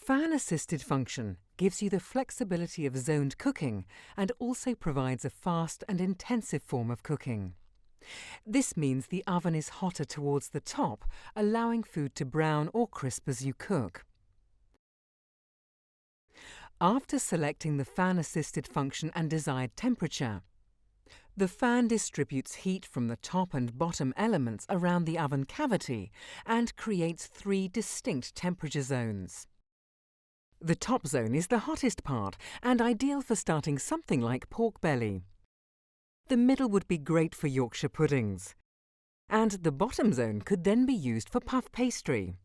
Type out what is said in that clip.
fan-assisted function gives you the flexibility of zoned cooking and also provides a fast and intensive form of cooking. This means the oven is hotter towards the top, allowing food to brown or crisp as you cook. After selecting the fan-assisted function and desired temperature, the fan distributes heat from the top and bottom elements around the oven cavity and creates 3 distinct temperature zones. The top zone is the hottest part and ideal for starting something like pork belly. The middle would be great for Yorkshire puddings, and the bottom zone could then be used for puff pastry.